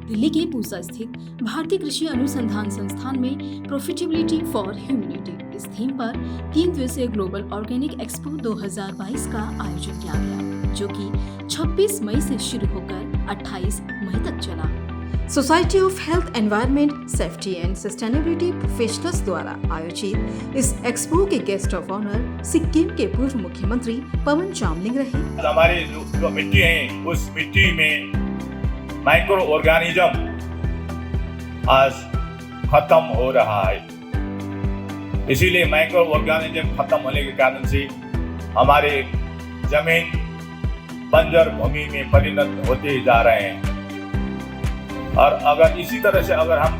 दिल्ली के पूसा स्थित भारतीय कृषि अनुसंधान संस्थान में प्रॉफिटेबिलिटी फॉर ह्यूमैनिटी इस थीम पर 3 दिवसीय ग्लोबल ऑर्गेनिक एक्सपो 2022 का आयोजन किया गया, जो कि 26 मई से शुरू होकर 28 मई तक चला। Society of health environment safety and sustainability professionals द्वारा आयोजित इस एक्सपो के गेस्ट ऑफ ऑनर सिक्किम के पूर्व मुख्यमंत्री पवन चामलिंग रहे। हमारी जो मिट्टी है, उस मिट्टी में माइक्रो ऑर्गेनिज्म आज खत्म हो रहा है। इसीलिए माइक्रो ऑर्गेनिज्म खत्म होने के कारण से हमारे जमीन बंजर भूमि में परिणत होते जा रहे हैं। और अगर इसी तरह से अगर हम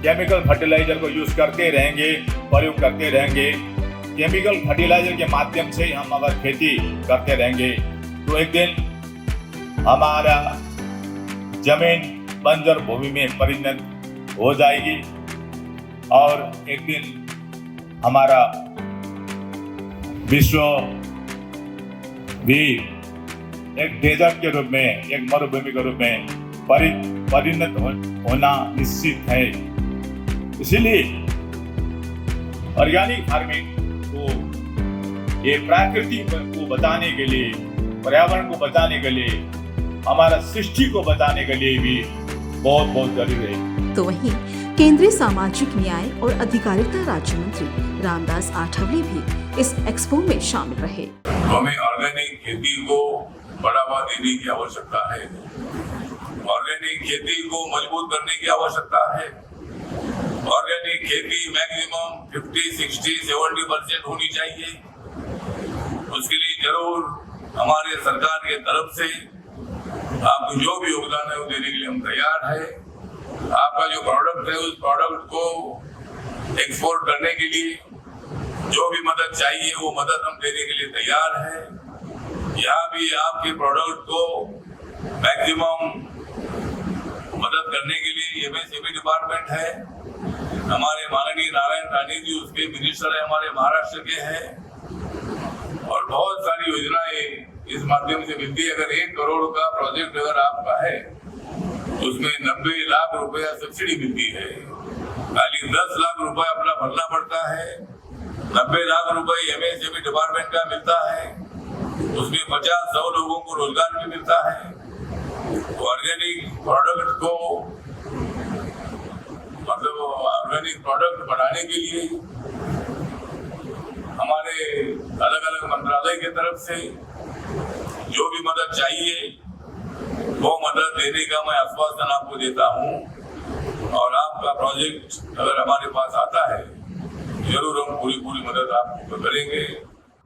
केमिकल फर्टिलाइजर को यूज करते रहेंगे, प्रयोग करते रहेंगे, केमिकल फर्टिलाइजर के माध्यम से हम अगर खेती करते रहेंगे तो एक दिन हमारा जमीन बंजर भूमि में परिणत हो जाएगी और एक दिन हमारा विश्व भी एक डेजर्ट के रूप में, एक मरुभूमि के रूप में परिणत होना निश्चित है। इसीलिए ऑर्गेनिक फार्मिंग को, ये प्रकृति को बचाने के लिए, पर्यावरण को बचाने के लिए, हमारा सृष्टि को बचाने के लिए भी बहुत बहुत जरूरी है। तो वहीं केंद्रीय सामाजिक न्याय और अधिकारिता राज्य मंत्री रामदास आठवले भी इस एक्सपो में शामिल रहे। हमें ऑर्गेनिक खेती को बढ़ावा देने की आवश्यकता है, ऑर्गेनिक खेती को मजबूत करने की आवश्यकता है। ऑर्गेनिक खेती मैक्सिमम 50, 60, 70% होनी चाहिए। उसके लिए जरूर हमारे सरकार के तरफ से आपको जो भी योगदान है वो देने के लिए हम तैयार है। आपका जो प्रोडक्ट है उस प्रोडक्ट को एक्सपोर्ट करने के लिए जो भी मदद चाहिए वो मदद हम देने के लिए तैयार है। यहाँ भी आपके प्रोडक्ट को मैक्सिमम मदद करने के लिए एमएसएमई डिपार्टमेंट है। हमारे माननीय नारायण राणे जी उसके मिनिस्टर है, हमारे महाराष्ट्र के हैं और बहुत सारी योजनाएं इस माध्यम से मिलती है। अगर 1 करोड़ का प्रोजेक्ट अगर आपका है उसमें 90 लाख रुपया सब्सिडी मिलती है। खाली 10 लाख रुपए अपना भरना पड़ता है, 90 लाख रुपए एमएसएमई डिपार्टमेंट का मिलता है, उसमें 50-100 लोगों को रोजगार भी मिलता है। ऑर्गेनिक प्रोडक्ट को मतलब ऑर्गेनिक प्रोडक्ट बढ़ाने के लिए हमारे अलग अलग मंत्रालय की तरफ से जो भी मदद चाहिए वो मदद देने का मैं आश्वासन आपको देता हूँ और आपका प्रोजेक्ट अगर हमारे पास आता है जरूर हम पूरी मदद आपको करेंगे।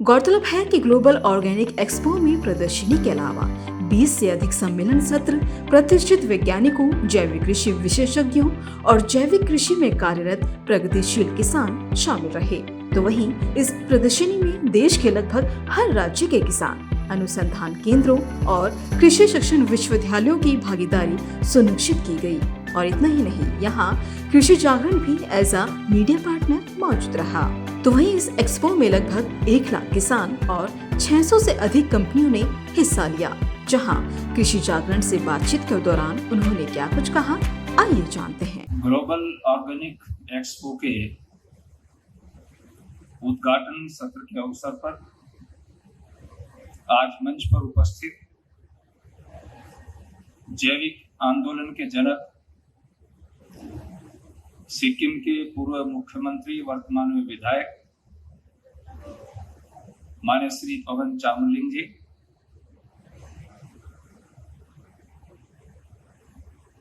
गौरतलब है कि ग्लोबल ऑर्गेनिक एक्सपो में प्रदर्शनी के अलावा 20 से अधिक सम्मेलन सत्र, प्रतिष्ठित वैज्ञानिकों, जैविक कृषि विशेषज्ञों और जैविक कृषि में कार्यरत प्रगतिशील किसान शामिल रहे। तो वहीं इस प्रदर्शनी में देश के लगभग हर राज्य के किसान, अनुसंधान केंद्रों और कृषि शिक्षण विश्वविद्यालयों की भागीदारी सुनिश्चित की गई। और इतना ही नहीं, यहाँ कृषि जागरण भी एज अ मीडिया पार्टनर मौजूद रहा। तो वहीं इस एक्सपो में लगभग 1 लाख किसान और 600 से अधिक कंपनियों ने हिस्सा लिया। जहां कृषि जागरण से बातचीत के दौरान उन्होंने क्या कुछ कहा, आइए जानते हैं। ग्लोबल ऑर्गेनिक एक्सपो के उद्घाटन सत्र के अवसर पर आज मंच पर उपस्थित जैविक आंदोलन के जनक, सिक्किम के पूर्व मुख्यमंत्री, वर्तमान में विधायक माननीय श्री पवन चामलिंग जी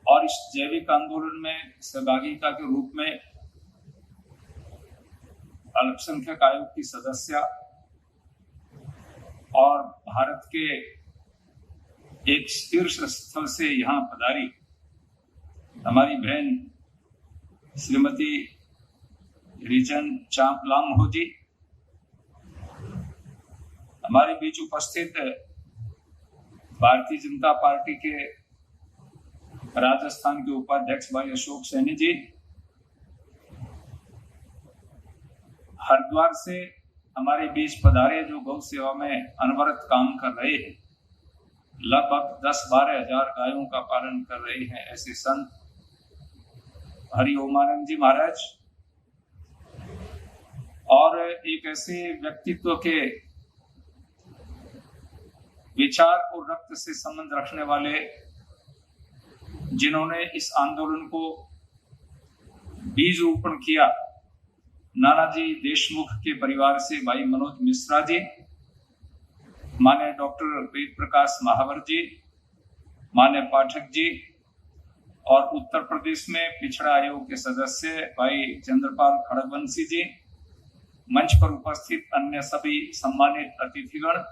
और इस जैविक आंदोलन में सहभागिता के रूप में अल्पसंख्यक आयोग की सदस्य और भारत के एक शीर्ष स्थल से यहाँ पधारी हमारी बहन श्रीमती रिजन चांपलांग जी, हमारे बीच उपस्थित भारतीय जनता पार्टी के राजस्थान के उपाध्यक्ष भाई अशोक सैनी जी, हरिद्वार से हमारे बीच पधारे जो गौ सेवा में अनवरत काम कर रहे हैं लगभग 10-12 हजार गायों का पालन कर रहे हैं ऐसे संत हरि ओमानंद जी महाराज, और एक ऐसे व्यक्तित्व के विचार और रक्त से संबंध रखने वाले जिन्होंने इस आंदोलन को बीज रोपण किया, नानाजी देशमुख के परिवार से भाई मनोज मिश्रा जी, मान्य डॉक्टर वेद प्रकाश महावर जी, मान्य पाठक जी, और उत्तर प्रदेश में पिछड़ा आयोग के सदस्य भाई चंद्रपाल खड़गवंशी जी, मंच पर उपस्थित अन्य सभी सम्मानित अतिथिगण,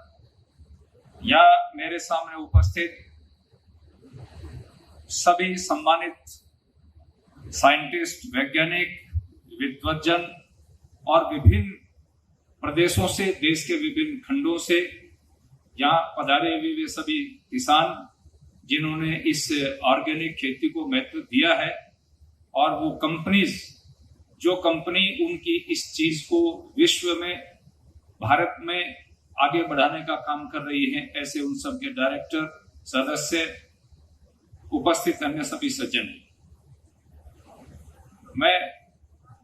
या मेरे सामने उपस्थित सभी सम्मानित साइंटिस्ट, वैज्ञानिक, विद्वज्जन और विभिन्न प्रदेशों से, देश के विभिन्न खंडों से यहाँ पधारे हुए वे सभी किसान जिन्होंने इस ऑर्गेनिक खेती को महत्व दिया है, और वो कंपनीज जो कंपनी उनकी इस चीज को विश्व में, भारत में आगे बढ़ाने का काम कर रही है, ऐसे उन सब के डायरेक्टर, सदस्य, उपस्थित अन्य सभी सज्जन। मैं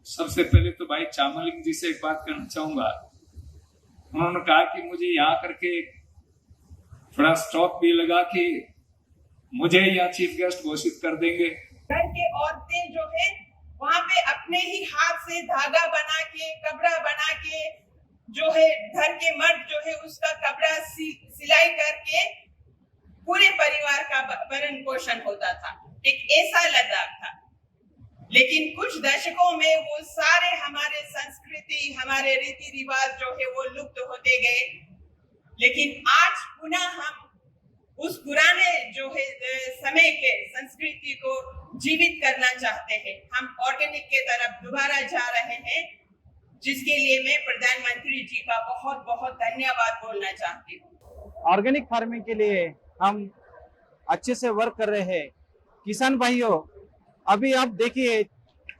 सबसे पहले तो भाई चामलिंग जी से एक बात करना चाहूंगा। उन्होंने कहा कि मुझे यहाँ करके थोड़ा स्टॉक भी लगा कि मुझे यहाँ चीफ गेस्ट घोषित कर देंगे। घर के औरतें जो है वहाँ पे अपने ही हाथ से धागा बना के, कपड़ा बना के, जो है घर के मर्द जो है उसका कपड़ा सिलाई करके पूरे परिवार का भरण पोषण होता था। एक ऐसा लद्दाख था। लेकिन कुछ दशकों में वो सारे हमारे संस्कृति, हमारे रीति रिवाज जो है वो लुप्त होते गए। लेकिन आज पुनः हम उस पुराने जो है समय के संस्कृति को जीवित करना चाहते हैं। हम ऑर्गेनिक के तरफ दोबारा जा रहे हैं, जिसके लिए मैं प्रधानमंत्री जी का बहुत बहुत धन्यवाद बोलना चाहती हूँ। ऑर्गेनिक फार्मिंग के लिए हम अच्छे से वर्क कर रहे हैं। किसान भाइयों, अभी आप देखिए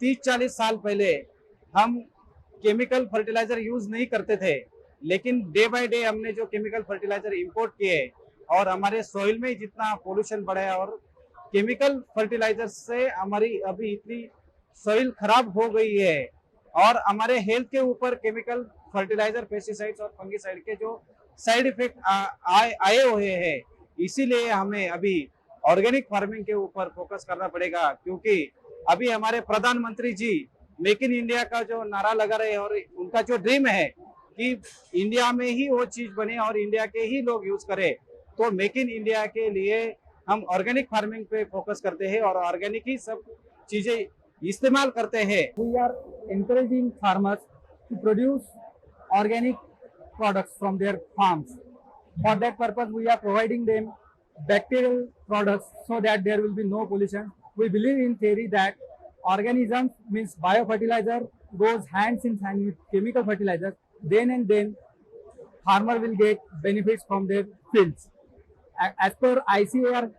30-40 साल पहले हम केमिकल फर्टिलाइजर यूज नहीं करते थे, लेकिन डे बाय डे हमने जो केमिकल फर्टिलाइजर इंपोर्ट किए और हमारे सॉइल में जितना पोल्यूशन बढ़ा है, और केमिकल फर्टिलाइजर से हमारी अभी इतनी सॉइल खराब हो गई है, और हमारे हेल्थ के ऊपर केमिकल फर्टिलाइजर, पेस्टिसाइड्स और फंगिसाइड के जो साइड इफेक्ट आए हुए हैं। इसीलिए हमें अभी ऑर्गेनिक फार्मिंग के ऊपर फोकस करना पड़ेगा, क्योंकि अभी हमारे प्रधानमंत्री जी मेक इन इंडिया का जो नारा लगा रहे हैं, और उनका जो ड्रीम है कि इंडिया में ही वो चीज बने और इंडिया के ही लोग यूज करें, तो मेक इन इंडिया के लिए हम ऑर्गेनिक फार्मिंग पे फोकस करते हैं और ऑर्गेनिक ही सब चीजें इस्तेमाल करते हैं। We are encouraging farmers to produce organic products from their farms. For that purpose, we are providing them bacterial products so that there will be no pollution. We believe in theory that organisms means biofertilizer goes hands in hand with chemical fertilizers. Then and then, farmer will get benefits from their fields. As per ICAR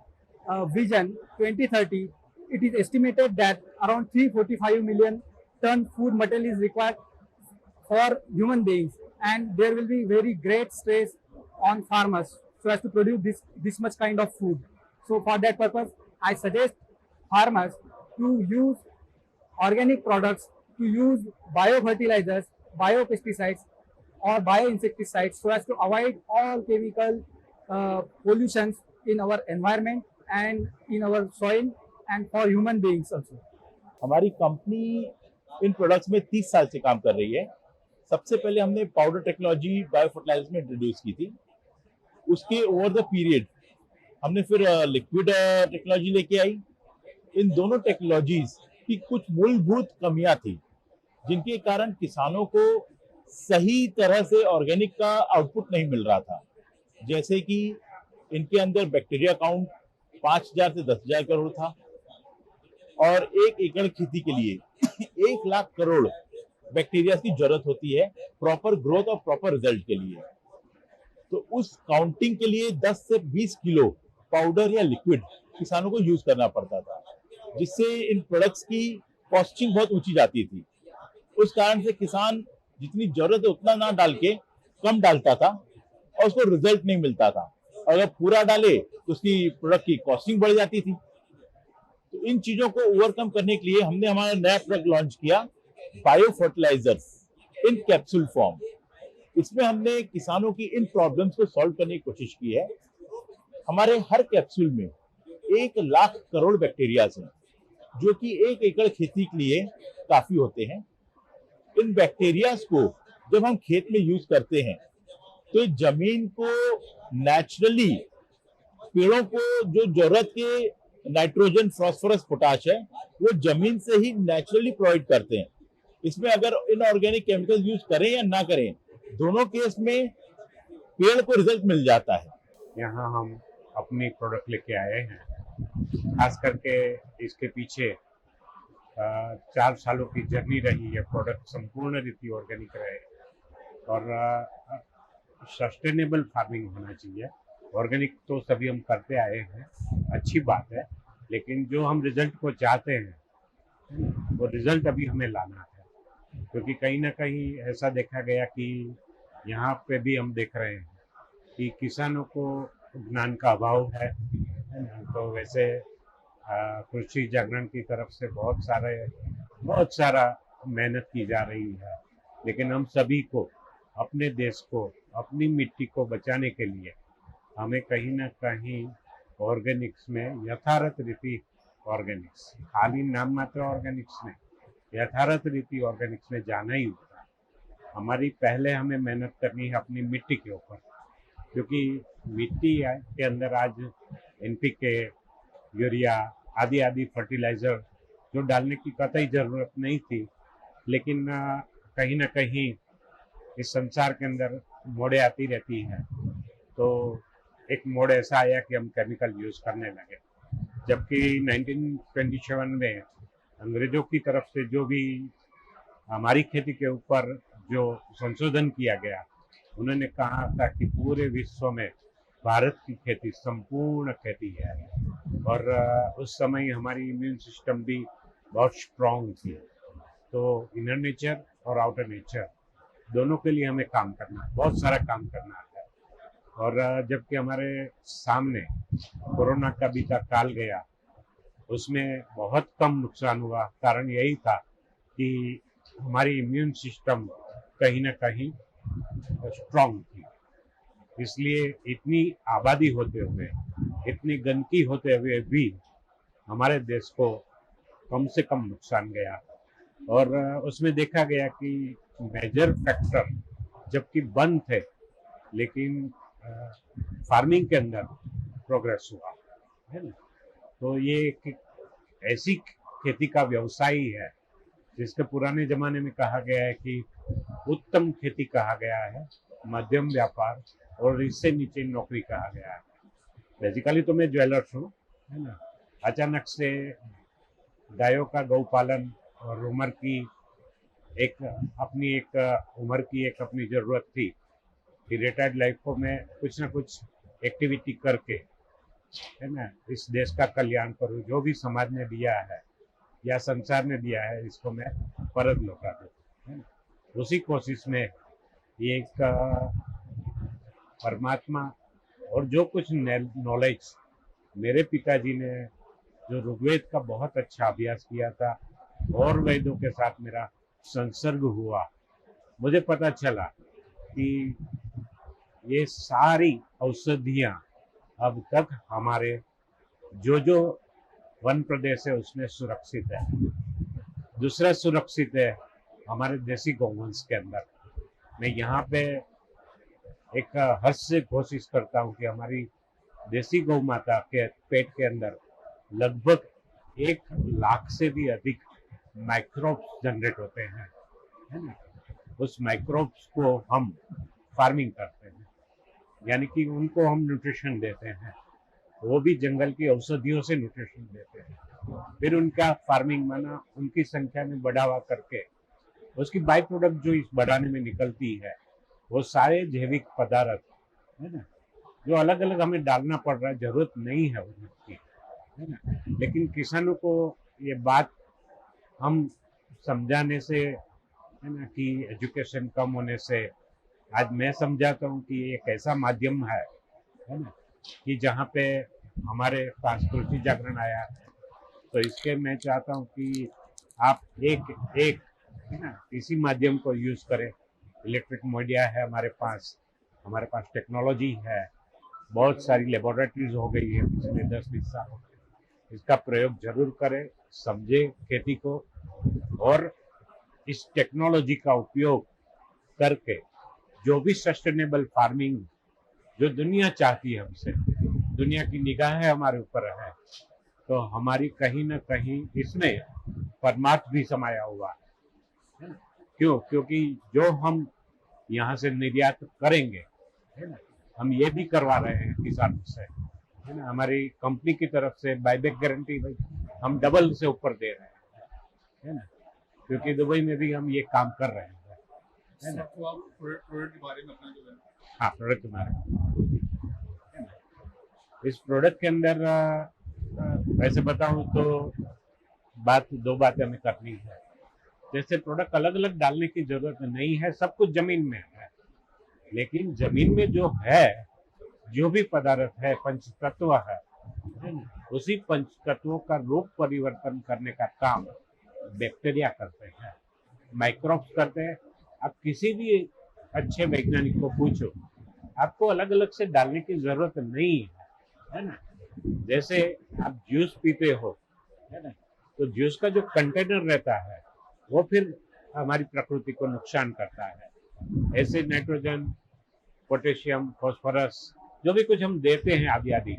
Vision 2030, it is estimated that around 345 million ton food material is required for human beings, and there will be very great stress on farmers so as to produce this much kind of food. So for that purpose, I suggest farmers to use organic products, to use biofertilizers, biopesticides or bioinsecticides so as to avoid all chemical pollutions in our environment and in our soil and for human beings also. हमारी company इन products में 30 साल से काम कर रही है। सबसे पहले हमने पाउडर टेक्नोलॉजी बायोफर्टिलाइजर में इंट्रोड्यूस की थी। उसके ओवर द पीरियड हमने फिर लिक्विड टेक्नोलॉजी लेके आई। इन दोनों टेक्नोलॉजीज की कुछ मूलभूत कमियां थी, जिनके कारण किसानों को सही तरह से ऑर्गेनिक का आउटपुट नहीं मिल रहा था। जैसे कि इनके अंदर बैक्टीरिया काउंट 5,000 से 10,000 करोड़ था, और 1 एकड़ खेती के लिए 1 लाख करोड़ बैक्टीरिया की जरूरत होती है प्रॉपर ग्रोथ और प्रॉपर रिजल्ट के लिए। तो उस काउंटिंग के लिए 10 से 20 किलो पाउडर या लिक्विड किसानों को यूज करना पड़ता था, जिससे इन प्रोडक्ट्स की कॉस्टिंग बहुत ऊंची जाती थी। उस कारण से किसान जितनी जरूरत है उतना ना डाल के कम डालता था और उसको रिजल्ट नहीं मिलता था। अगर पूरा डाले तो उसकी प्रोडक्ट की कॉस्टिंग बढ़ जाती थी। तो इन चीजों को ओवरकम करने के लिए हमने हमारा नया प्रोडक्ट लॉन्च किया, बायो फर्टिलाइजर्स इन कैप्सूल फॉर्म। इसमें हमने किसानों की इन प्रॉब्लम्स को सॉल्व करने की कोशिश की है। हमारे हर कैप्सूल में 1 लाख करोड़ बैक्टीरियाज हैं, जो कि 1 एकड़ खेती के लिए काफी होते हैं। इन बैक्टीरियाज को जब हम खेत में यूज करते हैं तो जमीन को नेचुरली, पेड़ों को जो जरूरत के नाइट्रोजन, फास्फोरस, पोटाश है, वो जमीन से ही नेचुरली प्रोवाइड करते हैं। इसमें अगर इनऑर्गेनिक केमिकल यूज करें या ना करें, दोनों केस में पेड़ को रिजल्ट मिल जाता है। यहाँ हम अपनी प्रोडक्ट लेके आए हैं। खास करके इसके पीछे 4 सालों की जर्नी रही है। प्रोडक्ट संपूर्ण रीति ऑर्गेनिक रहे और सस्टेनेबल फार्मिंग होना चाहिए। ऑर्गेनिक तो सभी हम करते आए हैं, अच्छी बात है, लेकिन जो हम रिजल्ट को चाहते हैं वो रिजल्ट अभी हमें लाना है। क्योंकि कहीं ना कहीं ऐसा देखा गया कि यहाँ पे भी हम देख रहे हैं कि किसानों को ज्ञान का अभाव है। तो वैसे कृषि जागरण की तरफ से बहुत सारा मेहनत की जा रही है, लेकिन हम सभी को, अपने देश को, अपनी मिट्टी को बचाने के लिए हमें कहीं ना कहीं ऑर्गेनिक्स में, यथार्थ रीति ऑर्गेनिक्स, खाली नाम मात्र ऑर्गेनिक्स में, यथार्थ रीति ऑर्गेनिक्स में जाना ही होगा। हमारी पहले हमें मेहनत करनी है अपनी मिट्टी के ऊपर, क्योंकि मिट्टी के अंदर आज NPK, यूरिया आदि आदि फर्टिलाइजर जो डालने की कतई जरूरत नहीं थी, लेकिन कहीं ना कहीं इस संसार के अंदर मोड़े आती रहती हैं। तो एक मोड़ ऐसा आया कि हम केमिकल यूज करने लगे, जबकि 1927 में अंग्रेजों की तरफ से जो भी हमारी खेती के ऊपर जो संशोधन किया गया, उन्होंने कहा था कि पूरे विश्व में भारत की खेती संपूर्ण खेती है। और उस समय हमारी इम्यून सिस्टम भी बहुत स्ट्रॉन्ग थी। तो इनर नेचर और आउटर नेचर दोनों के लिए हमें काम करना, बहुत सारा काम करना है। और जबकि हमारे सामने कोरोना का बीता काल गया, उसमें बहुत कम नुकसान हुआ। कारण यही था कि हमारी इम्यून सिस्टम कहीं ना कहीं स्ट्रॉन्ग थी। इसलिए इतनी आबादी होते हुए, इतनी गंदगी होते हुए भी हमारे देश को कम से कम नुकसान गया। और उसमें देखा गया कि मेजर फैक्टर जबकि बंद थे, लेकिन फार्मिंग के अंदर प्रोग्रेस हुआ है ना। तो ये एक ऐसी खेती का व्यवसाय है जिसके पुराने जमाने में कहा गया है कि उत्तम खेती कहा गया है, मध्यम व्यापार और इससे नीचे नौकरी कहा गया है। बेसिकली तो मैं ज्वेलर्स हूँ, है ना। अचानक से गायों का गौपालन और उम्र की एक अपनी जरूरत थी कि रिटायर्ड लाइफ को मैं कुछ ना कुछ एक्टिविटी करके, है ना, इस देश का कल्याण करूँ। जो भी समाज ने दिया है या संसार ने दिया है, इसको मैं परत लौटा दूँ, है ना। उसी कोशिश में ये एक परमात्मा और जो कुछ नॉलेज मेरे पिताजी ने जो ऋग्वेद का बहुत अच्छा अभ्यास किया था और वेदों के साथ मेरा संसर्ग हुआ, मुझे पता चला कि ये सारी औषधियाँ अब तक हमारे जो वन प्रदेश है उसमें सुरक्षित है। दूसरा सुरक्षित है हमारे देसी गौवंश के अंदर। मैं यहाँ पे एक हर्ष से कोशिश करता हूँ कि हमारी देसी गौ माता के पेट के अंदर लगभग 1 लाख से भी अधिक माइक्रोब्स जनरेट होते हैं, है ना। उस माइक्रोब्स को हम फार्मिंग करते हैं, यानी कि उनको हम न्यूट्रिशन देते हैं। वो भी जंगल की औषधियों से न्यूट्रिशन देते हैं। फिर उनका फार्मिंग माना उनकी संख्या में बढ़ावा करके उसकी बाई प्रोडक्ट जो इस बढ़ाने में निकलती है, वो सारे जैविक पदार्थ, है ना, जो अलग अलग हमें डालना पड़ रहा है, जरूरत नहीं है उनकी, है ना। लेकिन किसानों को ये बात हम समझाने से, है ना, कि एजुकेशन कम होने से आज मैं समझाता हूँ कि एक ऐसा माध्यम है ना, कि जहाँ पे हमारे पास तुलसी जागरण आया है, तो इसके मैं चाहता हूँ कि आप एक एक है ना इसी माध्यम को यूज करें। इलेक्ट्रिक मीडिया है हमारे पास टेक्नोलॉजी है, बहुत सारी लेबोरेटरीज हो गई है पिछले 10-20 सालों में। इसका प्रयोग जरूर करें, समझे खेती को, और इस टेक्नोलॉजी का उपयोग करके जो भी सस्टेनेबल फार्मिंग जो दुनिया चाहती है हमसे, दुनिया की निगाहें हमारे ऊपर है, तो हमारी कहीं ना कहीं इसमें परमार्थ भी समाया हुआ है ना। क्यों? क्योंकि जो हम यहाँ से निर्यात करेंगे, है ना, हम ये भी करवा रहे हैं किसानों से, है ना। हमारी कंपनी की तरफ से बायबैक गारंटी हम डबल से ऊपर दे रहे हैं, है ना, क्योंकि दुबई में भी हम ये काम कर रहे हैं, है ना। प्रोडक्ट के बारे में अपना जो है, हाँ, प्रोडक्ट के बारे में, इस प्रोडक्ट के अंदर वैसे बताऊं तो दो बातें हमें करनी है। जैसे प्रोडक्ट अलग अलग डालने की जरूरत नहीं है, सब कुछ जमीन में है, लेकिन जमीन में जो है, जो भी पदार्थ है, पंच तत्व है, उसी पंच तत्वों का रूप परिवर्तन करने का काम बैक्टीरिया करते हैं, माइक्रोब्स करते हैं। आप किसी भी अच्छे वैज्ञानिक को पूछो, आपको अलग अलग से डालने की जरूरत नहीं है ना। जैसे आप जूस पीते हो, है ना, तो जूस का जो कंटेनर रहता है वो फिर हमारी प्रकृति को नुकसान करता है। ऐसे नाइट्रोजन, पोटेशियम, फास्फोरस जो भी कुछ हम देते हैं आदि,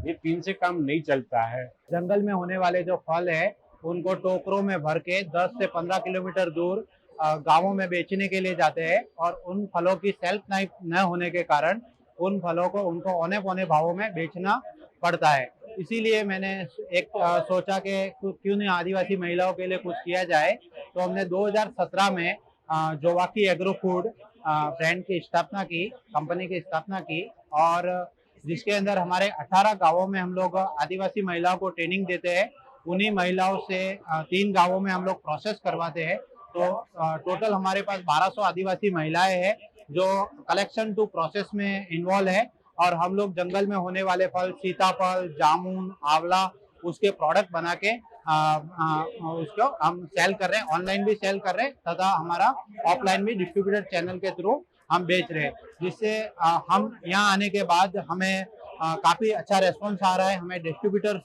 ये 3 से काम नहीं चलता है। जंगल में होने वाले जो फल है उनको टोकरों में भर के 10 से 15 किलोमीटर दूर गांवों में बेचने के लिए जाते हैं, और उन फलों की सेल्फ लाइफ न होने के कारण उन फलों को उनको औने पौने भावों में बेचना पड़ता है। इसीलिए मैंने एक सोचा कि क्यों नहीं आदिवासी महिलाओं के लिए कुछ किया जाए। तो हमने 2017 में जोवाकी एग्रो फूड ब्रांड की स्थापना की, कंपनी की स्थापना की, और जिसके अंदर हमारे 18 गांवों में हम लोग आदिवासी महिलाओं को ट्रेनिंग देते हैं। उन्हीं महिलाओं से 3 गांवों में हम लोग प्रोसेस करवाते हैं। तो टोटल हमारे पास 1200 आदिवासी महिलाएं हैं जो कलेक्शन टू प्रोसेस में इन्वॉल्व है, और हम लोग जंगल में होने वाले फल, सीताफल, जामुन, आंवला, उसके प्रोडक्ट बना के उसको हम सेल कर रहे हैं, ऑनलाइन भी सेल कर रहे हैं तथा हमारा ऑफलाइन भी डिस्ट्रीब्यूटर चैनल के थ्रू हम बेच रहे हैं। जिससे हम यहाँ आने के बाद हमें काफ़ी अच्छा रेस्पॉन्स आ रहा है। हमें डिस्ट्रीब्यूटर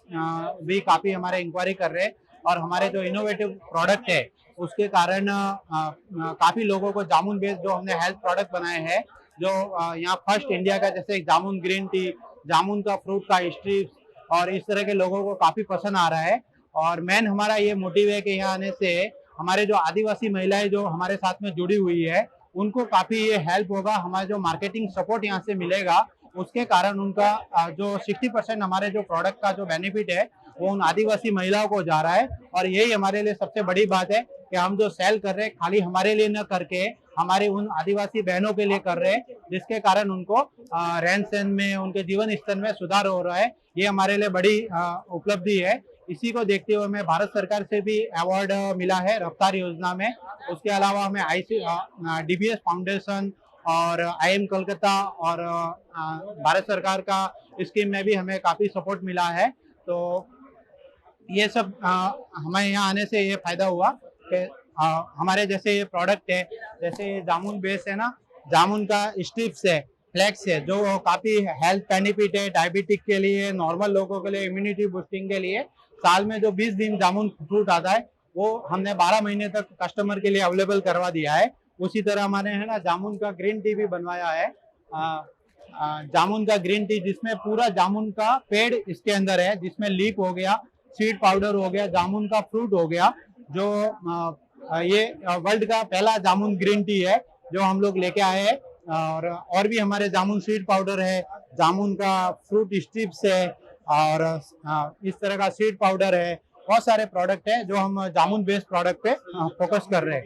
भी काफ़ी हमारे इंक्वायरी कर रहे हैं, और हमारे जो इनोवेटिव प्रोडक्ट है उसके कारण काफ़ी लोगों को जामुन बेस्ड जो हमने हेल्थ प्रोडक्ट बनाए हैं, जो यहाँ फर्स्ट इंडिया का, जैसे जामुन ग्रीन टी, जामुन का फ्रूट का स्ट्रिप्स, और इस तरह के लोगों को काफ़ी पसंद आ रहा है। और मेन हमारा ये मोटिव है कि यहाँ आने से हमारे जो आदिवासी महिलाएं जो हमारे साथ में जुड़ी हुई है उनको काफ़ी ये हेल्प होगा। हमारा जो मार्केटिंग सपोर्ट यहाँ से मिलेगा उसके कारण उनका जो 60% हमारे जो प्रोडक्ट का जो बेनिफिट है वो उन आदिवासी महिलाओं को जा रहा है। और यही हमारे लिए सबसे बड़ी बात है कि हम जो सेल कर रहे हैं खाली हमारे लिए न करके हमारे उन आदिवासी बहनों के लिए कर रहे हैं, जिसके कारण उनको रहन सहन में, उनके जीवन स्तर में सुधार हो रहा है। ये हमारे लिए बड़ी उपलब्धि है। इसी को देखते हुए हमें भारत सरकार से भी अवार्ड मिला है रफ्तार योजना में। उसके अलावा हमें DBS फाउंडेशन और IIM कोलकाता और भारत सरकार का स्कीम में भी हमें काफ़ी सपोर्ट मिला है। तो ये सब हमें यहाँ आने से ये फायदा हुआ कि हमारे जैसे ये प्रोडक्ट है, जैसे जामुन बेस है ना, जामुन का स्ट्रिप्स है, फ्लैक्स है, जो काफ़ी हेल्थ बेनिफिट है डायबिटिक के लिए, नॉर्मल लोगों के लिए, इम्यूनिटी बूस्टिंग के लिए। साल में जो 20 दिन जामुन फ्रूट आता है वो हमने 12 महीने तक कस्टमर के लिए अवेलेबल करवा दिया है। उसी तरह हमारे है ना जामुन का ग्रीन टी भी बनवाया है। जामुन का ग्रीन टी जिसमें पूरा जामुन का पेड़ इसके अंदर है, जिसमें लीफ हो गया, सीड पाउडर हो गया, जामुन का फ्रूट हो गया, जो ये वर्ल्ड का पहला जामुन ग्रीन टी है जो हम लोग लेके आए हैं। और भी हमारे जामुन सीड पाउडर है, जामुन का फ्रूट स्ट्रिप्स है, और इस तरह का सीड पाउडर है। बहुत सारे प्रोडक्ट है जो हम जामुन बेस्ड प्रोडक्ट पे फोकस कर रहे हैं।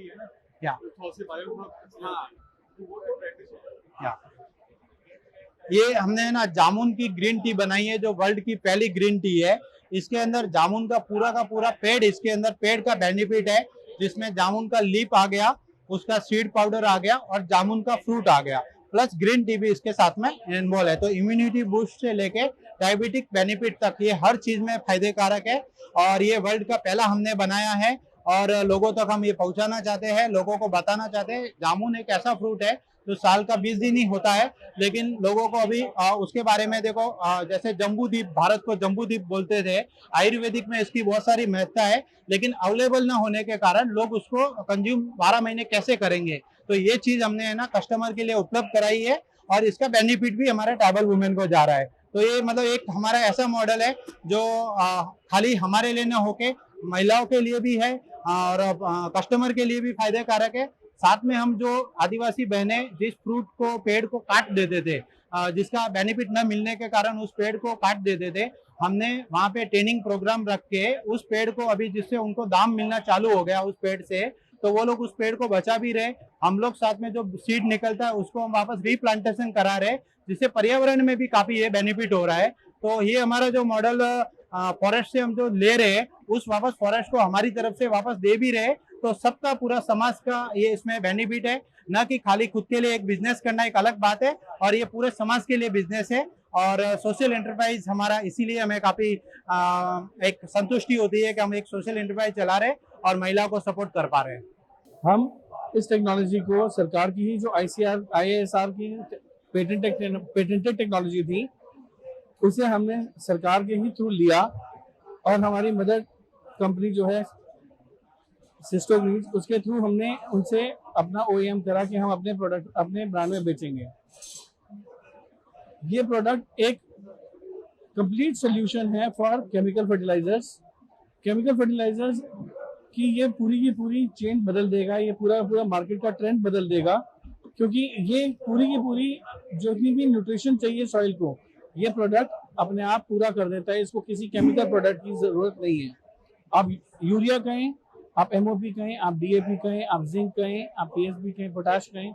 ये हमने ना जामुन की ग्रीन टी बनाई है जो वर्ल्ड की पहली ग्रीन टी है। इसके अंदर जामुन का पूरा पेड़, इसके अंदर पेड़ का बेनिफिट है, जिसमें जामुन का लीफ आ गया, उसका सीड पाउडर आ गया और जामुन का फ्रूट आ गया। प्लस ग्रीन टी भी इसके साथ में इन्वॉल्व है। तो इम्यूनिटी बूस्ट से लेके डायबिटिक बेनिफिट तक ये हर चीज में फायदेकारक है और ये वर्ल्ड का पहला हमने बनाया है और लोगों तक हम ये पहुंचाना चाहते हैं, लोगों को बताना चाहते हैं। जामुन एक ऐसा फ्रूट है जो साल का 20 दिन ही होता है, लेकिन लोगों को अभी उसके बारे में देखो, जैसे जम्बूद्वीप, भारत को जम्बूद्वीप बोलते थे, आयुर्वेदिक में इसकी बहुत सारी महत्ता है, लेकिन अवेलेबल ना होने के कारण लोग उसको कंज्यूम 12 महीने कैसे करेंगे। तो ये चीज हमने है ना कस्टमर के लिए उपलब्ध कराई है और इसका बेनिफिट भी हमारे ट्राइबल वुमेन को जा रहा है। तो ये मतलब एक हमारा ऐसा मॉडल है जो खाली हमारे लिए ना होके महिलाओं के लिए भी है और कस्टमर के लिए भी फायदेकारक है। साथ में हम जो आदिवासी बहनें जिस फ्रूट को, पेड़ को काट देते थे, जिसका बेनिफिट न मिलने के कारण उस पेड़ को काट देते थे, हमने वहाँ पे ट्रेनिंग प्रोग्राम रख के उस पेड़ को अभी जिससे उनको दाम मिलना चालू हो गया उस पेड़ से, तो वो लोग उस पेड़ को बचा भी रहे। हम लोग साथ में जो सीड निकलता है उसको हम वापस रीप्लांटेशन करा रहे, जिससे पर्यावरण में भी काफी ये बेनिफिट हो रहा है। तो ये हमारा जो मॉडल फॉरेस्ट से हम जो ले रहे हैं उस वापस फॉरेस्ट को हमारी तरफ से वापस दे भी रहे, तो सबका पूरा समाज का ये इसमें बेनिफिट है, न कि खाली खुद के लिए एक बिजनेस करना एक अलग बात है और ये पूरे समाज के लिए बिजनेस है और सोशल एंटरप्राइज हमारा, इसीलिए हमें काफी एक संतुष्टि होती है कि हम एक सोशल एंटरप्राइज चला रहे और महिलाओं को सपोर्ट कर पा रहे हैं। हम इस टेक्नोलॉजी को सरकार की ही जो ICAR की पेटेंटेड टेक्नोलॉजी थी उसे हमने सरकार के ही थ्रू लिया और हमारी मदर कंपनी जो है सिस्टो ग्रीन्स, उसके थ्रू हमने उनसे अपना OEM करा कि हम अपने प्रोडक्ट अपने ब्रांड में बेचेंगे। ये प्रोडक्ट एक कंप्लीट सोल्यूशन है for chemical fertilisers. Chemical fertilisers की ये पूरी चेन बदल देगा, ये पूरा मार्केट का ट्रेंड बदल देगा, क्योंकि ये पूरी की पूरी जितनी भी न्यूट्रिशन चाहिए सॉइल को ये प्रोडक्ट अपने आप पूरा कर देता है। इसको किसी केमिकल प्रोडक्ट की जरूरत नहीं है। आप यूरिया कहें, आप MOP कहें, आप DAP कहें, आप जिंक कहें, आप PSB कहें, पोटाश कहें,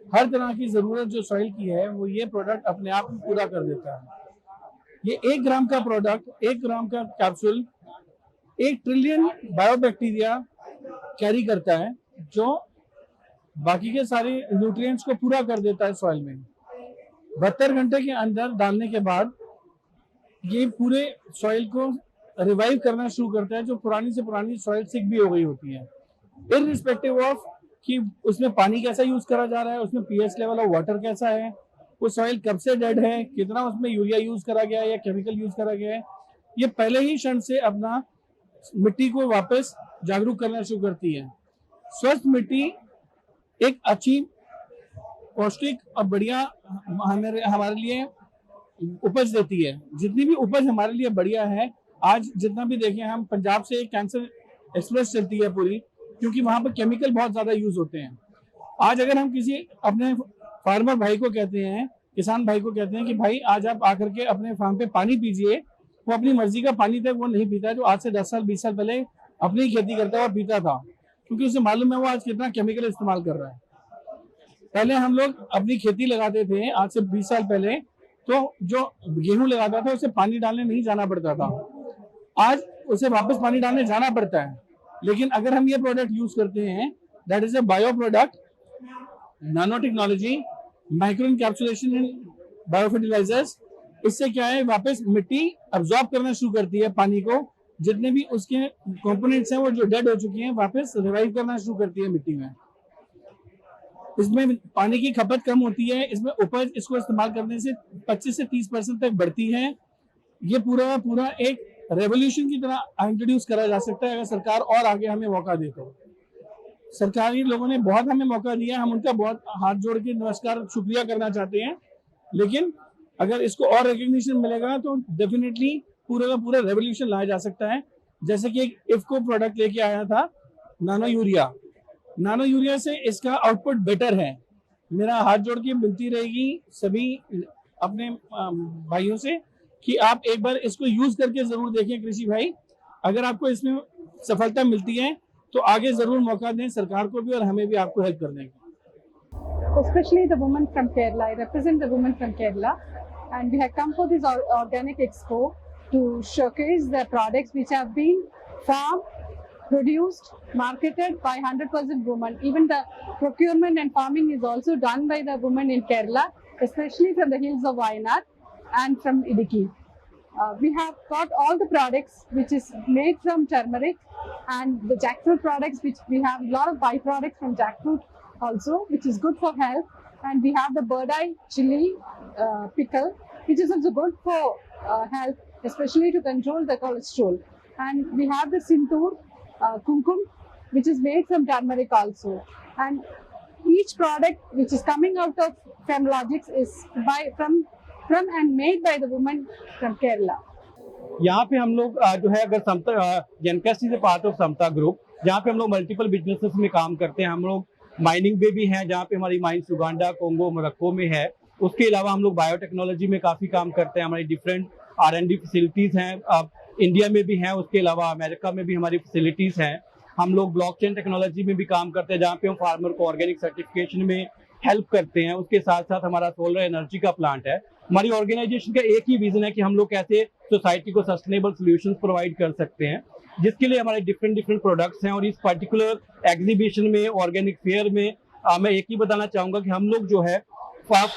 हर तरह की जरूरत जो सॉइल की है वो ये प्रोडक्ट अपने आप ही पूरा कर देता है। ये 1 ग्राम का प्रोडक्ट, 1 ग्राम का कैप्सूल 1 ट्रिलियन बायोबैक्टीरिया कैरी करता है, जो बाकी के सारे न्यूट्रिएंट्स को पूरा कर देता है सॉइल में। 72 घंटे के अंदर डालने के बाद ये पूरे सॉइल को रिवाइव करना शुरू करता है, जो पुरानी से पुरानी सॉइल सिक भी हो गई होती है, इररिस्पेक्टिव ऑफ कि उसमें पानी कैसा यूज करा जा रहा है, उसमें pH लेवल ऑफ वाटर कैसा है, वो सॉइल कब से डेड है, कितना उसमें यूरिया यूज करा गया है या केमिकल यूज करा गया है। ये पहले ही क्षण से अपना मिट्टी को वापस जागरूक करना शुरू करती है। स्वस्थ मिट्टी एक अच्छी, पौष्टिक और बढ़िया हमारे लिए उपज देती है। जितनी भी उपज हमारे लिए बढ़िया है, आज जितना भी देखें हम, पंजाब से कैंसर एक्सप्रेस चलती है पूरी, क्योंकि वहां पर केमिकल बहुत ज्यादा यूज होते हैं। आज अगर हम किसी अपने फार्मर भाई को कहते हैं, किसान भाई को कहते हैं कि भाई आज आप आकर के अपने फार्म पे पानी पीजिए, वो अपनी मर्जी का पानी तक वो नहीं पीता, जो आज से 10 साल 20 साल पहले अपनी खेती करता हुआ पीता था, क्योंकि उसे मालूम है वो आज कितना केमिकल इस्तेमाल कर रहा है। पहले हम लोग अपनी खेती लगाते थे आज से 20 साल पहले, तो जो गेहूं लगाता था उसे पानी डालने नहीं जाना पड़ता था, आज उसे वापस पानी डालने जाना पड़ता है। लेकिन अगर हम ये प्रोडक्ट यूज करते हैं, that is a bio product, nano technology, micro encapsulation in bio fertilisers, इससे क्या है, वापस मिट्टी अब्सॉर्ब करना शुरू करती है पानी को, जितने भी उसके कंपोनेंट्स हैं वो जो डेड हो चुकी हैं वापस रिवाइव करना शुरू करती है मिट्टी में। इसमें पानी की खपत कम होती है, इसमें उपज इसको इस्तेमाल करने से 25 से 30% तक बढ़ती है। ये पूरा एक रेवोल्यूशन की तरह इंट्रोड्यूस करा जा सकता है अगर सरकार और आगे हमें मौका दे तो। सरकारी लोगों ने बहुत हमें मौका दिया, हम उनका बहुत हाथ जोड़ के नमस्कार शुक्रिया करना चाहते हैं, लेकिन अगर इसको और रिकग्निशन मिलेगा तो डेफिनेटली पूरा का पूरा रेवोल्यूशन लाया जा सकता है। जैसे कि एक इफ्को प्रोडक्ट लेके आया था नानो यूरिया से इसका आउटपुट बेटर है। मेरा हाथ जोड़ के विनती रहेगी सभी अपने भाइयों से कि आप एक बार इसको यूज करके जरूर देखें कृषि भाई, अगर आपको इसमें सफलता मिलती है तो आगे जरूर मौका दें सरकार को भी और हमें भी आपको हेल्प करने की। Especially the women from Kerala. I represent the women from Kerala, and we have come for this organic expo to showcase the products which have been farmed produced, marketed by 100% women. Even the procurement and farming is also done by the women in Kerala, especially from the hills of Wayanad and from Idukki. We have got all the products which is made from turmeric, and the jackfruit products, which we have a lot of byproducts from jackfruit also, which is good for health. And we have the bird eye chili pickle, which is also good for health, especially to control the cholesterol. And we have the Sintur kumkum, which is made from turmeric also. And each product which is coming out of Femlogics is from and made by the women from Kerala. यहाँ पे हम लोग जो है अगर समता जनकेस्ट is part of Samta group, जहाँ पे हम लोग मल्टीपल बिजनेसेस में काम करते हैं। हम लोग माइनिंग में भी हैं, जहाँ पे हमारी माइंस युगांडा, कोंगो, मोरक्को में है। उसके अलावा हम लोग बायोटेक्नोलॉजी में काफ़ी काम करते हैं। हमारी डिफरेंट R&D फैसिलिटीज़ हैं, अब इंडिया में भी हैं, उसके अलावा अमेरिका में भी हमारी फैसिलिटीज़ हैं। हम लोग ब्लॉकचेन टेक्नोलॉजी में भी काम करते हैं, जहाँ पे हम फार्मर को ऑर्गेनिक सर्टिफिकेशन में हेल्प करते हैं। उसके साथ साथ हमारा सोलर एनर्जी का प्लांट है। हमारी ऑर्गेनाइजेशन का एक ही विजन है कि हम लोग कैसे सोसाइटी को सस्टेनेबल सॉल्यूशंस प्रोवाइड कर सकते हैं, जिसके लिए हमारे डिफरेंट प्रोडक्ट्स हैं। और इस पर्टिकुलर एग्जीबिशन में, ऑर्गेनिक फेयर में मैं एक ही बताना चाहूँगा कि हम लोग जो है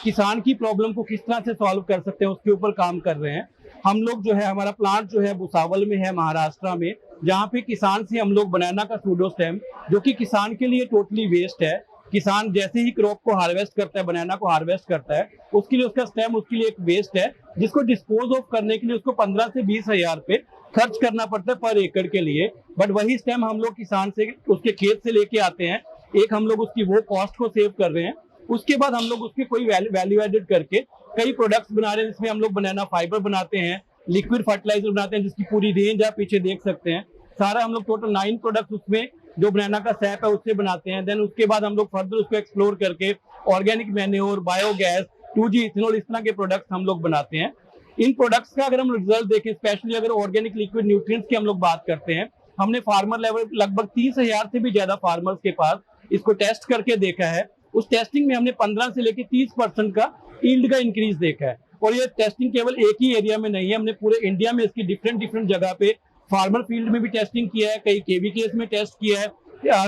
किसान की प्रॉब्लम को किस तरह से सॉल्व कर सकते हैं, उसके ऊपर काम कर रहे हैं। हम लोग जो है, हमारा प्लांट जो है भुसावल में है, महाराष्ट्र में, जहाँ पे किसान से हम लोग बनाना का सूडो स्टेम, जो कि किसान के लिए टोटली वेस्ट है। किसान जैसे ही क्रॉप को हार्वेस्ट करता है, बनाना को हार्वेस्ट करता है, उसके लिए उसका स्टेम उसके लिए एक वेस्ट है, जिसको डिस्पोज ऑफ करने के लिए उसको 15 से 20 हजार रुपए खर्च करना पड़ता है पर एकड़ के लिए। बट वही स्टेम हम लोग किसान से उसके खेत से लेके आते हैं। एक हम लोग उसकी वो कॉस्ट को सेव कर रहे हैं। उसके बाद हम लोग उसके कोई वैल्यू एडेड करके कई प्रोडक्ट्स बना रहे हैं, जिसमें हम लोग बनाना फाइबर बनाते हैं, लिक्विड फर्टिलाइजर बनाते हैं, जिसकी पूरी रेंज आप पीछे देख सकते हैं। सारा हम लोग टोटल 9 प्रोडक्ट्स उसमें जो बनाना का सैप है उससे बनाते हैं। देन उसके बाद हम लोग फर्दर उसको एक्सप्लोर करके organic manure, biogas, 2G ethanol, इस तरह के प्रोडक्ट्स हम लोग बनाते हैं। इन प्रोडक्ट्स का अगर हम रिजल्ट देखें, स्पेशली अगर ऑर्गेनिक लिक्विड न्यूट्रिएंट्स की हम लोग बात करते हैं, हमने फार्मर लेवल लगभग 30,000 से भी ज्यादा फार्मर्स के पास इसको टेस्ट करके देखा है। उस टेस्टिंग में हमने 15 से लेकर 30% का यील्ड का इंक्रीज देखा है। और ये टेस्टिंग केवल एक ही एरिया में नहीं है, हमने पूरे इंडिया में इसकी डिफरेंट जगह पे फार्मर फील्ड में भी टेस्टिंग किया है, कई KVKs में टेस्ट किया है,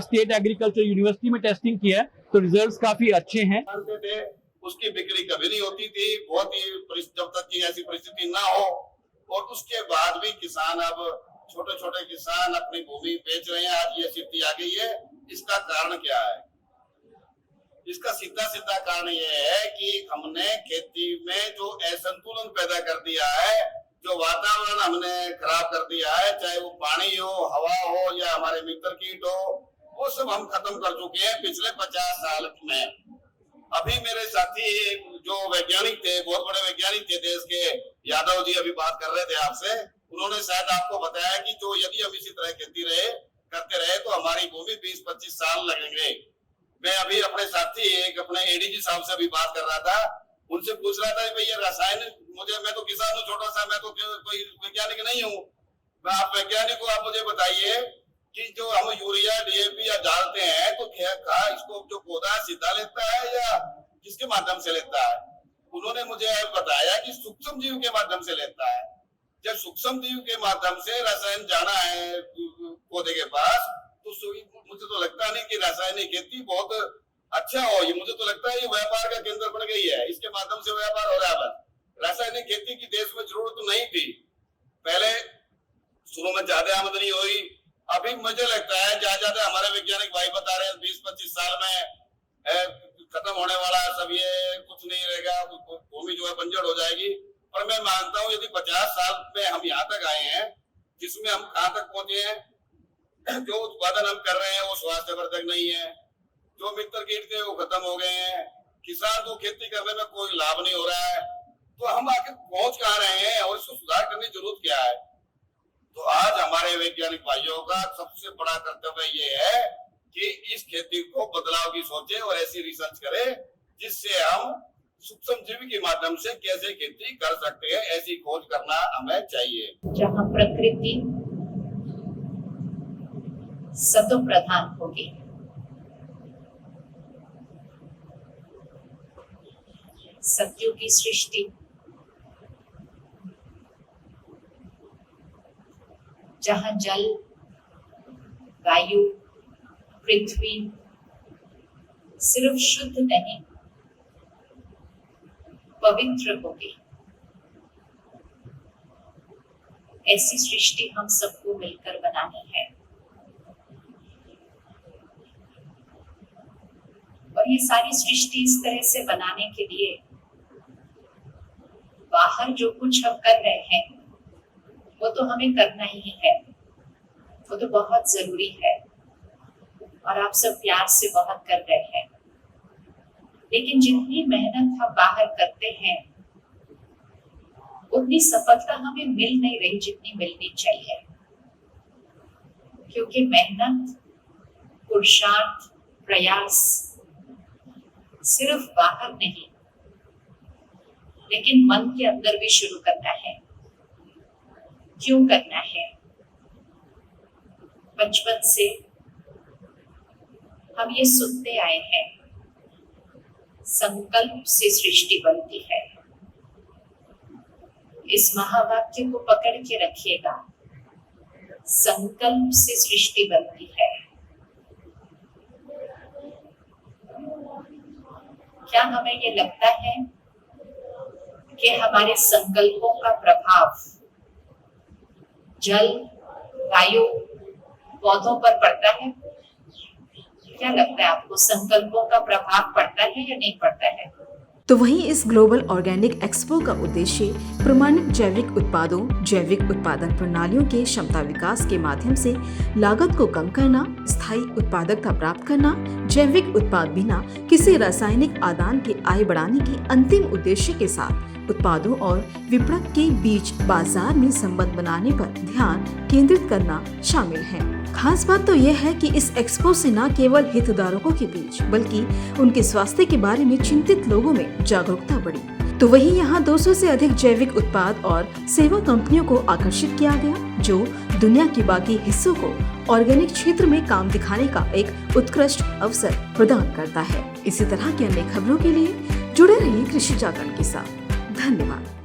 स्टेट एग्रीकल्चर यूनिवर्सिटी में टेस्टिंग किया है, तो रिजल्ट्स काफी अच्छे हैं। उसकी बिक्री कभी नहीं होती थी, बहुत ही जब तक की ऐसी परिस्थिति ना हो। और उसके बाद भी किसान, अब छोटे किसान अपनी भूमि बेच रहे हैं। आज ये स्थिति आ गई है, इसका कारण क्या है? इसका सीधा कारण ये है कि हमने खेती में जो असंतुलन पैदा कर दिया है, जो वातावरण हमने खराब कर दिया है, चाहे वो पानी हो, हवा हो या हमारे मित्र कीट हो, वो सब हम खत्म कर चुके हैं पिछले 50 साल में। अभी मेरे साथी जो वैज्ञानिक थे, बहुत बड़े वैज्ञानिक थे देश के, यादव जी अभी बात कर रहे थे आपसे, उन्होंने शायद आपको बताया कि जो यदि हम इसी तरह खेती करते रहे तो हमारी भूमि 20-25 साल लगेंगे। मैं अभी अपने साथी अपने ADG साहब से भी बात कर रहा था, उनसे पूछ रहा था भैया रासायनिक, मैं तो किसान हूँ छोटा सा, मैं तो कोई वैज्ञानिक नहीं हूँ। आप वैज्ञानिक हो, आप मुझे बताइए कि जो हम यूरिया, DAP या डालते हैं तो इसको जो पौधा सीधा लेता है या किसके माध्यम से लेता है? उन्होंने मुझे बताया कि सूक्ष्म जीव के माध्यम से लेता है। जब सूक्ष्म जीव के माध्यम से रसायन जाना है पौधे के पास, तो मुझे तो लगता नहीं कि रासायनिक खेती बहुत अच्छा हो। ये मुझे तो लगता है ये व्यापार का केंद्र बन गई है, इसके माध्यम से व्यापार हो रहा है। बस रासायनिक खेती की देश में जरूरत नहीं थी। पहले शुरू में ज्यादा आमदनी हुई, अभी मुझे लगता है ज्यादा हमारे वैज्ञानिक भाई बता रहे हैं 20-25 साल में खत्म होने वाला है सब, ये कुछ नहीं रहेगा, भूमि जो है बंजर हो जाएगी। और मैं मानता हूँ यदि 50 साल में हम यहाँ तक आए हैं, जिसमें हम कहाँ तक पहुंचे हैं, जो उत्पादन हम कर रहे हैं वो स्वास्थ्यवर्धक नहीं है, जो मित्र कीट थे वो खत्म हो गए हैं, किसान को खेती करने में कोई लाभ नहीं हो रहा है, तो हम आखिर पहुंच कहाँ रहे हैं और इसको सुधार करने की जरूरत क्या है? तो आज हमारे वैज्ञानिक भाइयों का सबसे बड़ा कर्तव्य ये है कि इस खेती को बदलाव की सोचे और ऐसी रिसर्च करे जिससे हम सूक्ष्म जीव के माध्यम से कैसे खेती कर सकते हैं, ऐसी खोज करना हमें चाहिए। जहाँ प्रकृति सतो प्रधान होगी, सत्यों की सृष्टि, जहाँ जल वायु, पृथ्वी सिर्फ शुद्ध नहीं, पवित्र होगी। ऐसी सृष्टि हम सबको मिलकर बनानी है। और ये सारी सृष्टि इस तरह से बनाने के लिए बाहर जो कुछ हम कर रहे हैं वो तो हमें करना ही है, वो तो बहुत जरूरी है और आप सब प्यार से बहुत कर रहे हैं। लेकिन जितनी मेहनत हम बाहर करते हैं उतनी सफलता हमें मिल नहीं रही जितनी मिलनी चाहिए, क्योंकि मेहनत, पुरुषार्थ, प्रयास सिर्फ बाहर नहीं लेकिन मन के अंदर भी शुरू करना है। क्यों करना है? बचपन से हम ये सुनते आए हैं, संकल्प से सृष्टि बनती है। इस महावाक्य को पकड़ के रखिएगा, संकल्प से सृष्टि बनती है। क्या हमें ये लगता है कि हमारे संकल्पों का प्रभाव जल, वायु, पौधों पर पड़ता है? क्या लगता है आपको, संकल्पों का प्रभाव पड़ता है या नहीं पड़ता है? तो वहीं इस ग्लोबल ऑर्गेनिक एक्सपो का उद्देश्य प्रमाणित जैविक उत्पादों, जैविक उत्पादन प्रणालियों के क्षमता विकास के माध्यम से लागत को कम करना, स्थायी उत्पादकता प्राप्त करना, जैविक उत्पाद बिना किसी रासायनिक आदान के आय बढ़ाने के अंतिम उद्देश्य के साथ उत्पादों और विपणक के बीच बाजार में संबंध बनाने पर ध्यान केंद्रित करना शामिल है। खास बात तो यह है कि इस एक्सपो से न केवल हितधारकों के बीच बल्कि उनके स्वास्थ्य के बारे में चिंतित लोगों में जागरूकता बढ़ी। तो वहीं यहाँ 200 से अधिक जैविक उत्पाद और सेवा कंपनियों को आकर्षित किया गया, जो दुनिया के बाकी हिस्सों को ऑर्गेनिक क्षेत्र में काम दिखाने का एक उत्कृष्ट अवसर प्रदान करता है। इसी तरह की अन्य खबरों के लिए जुड़े रहिए कृषि जागरण के साथ। धन्यवाद।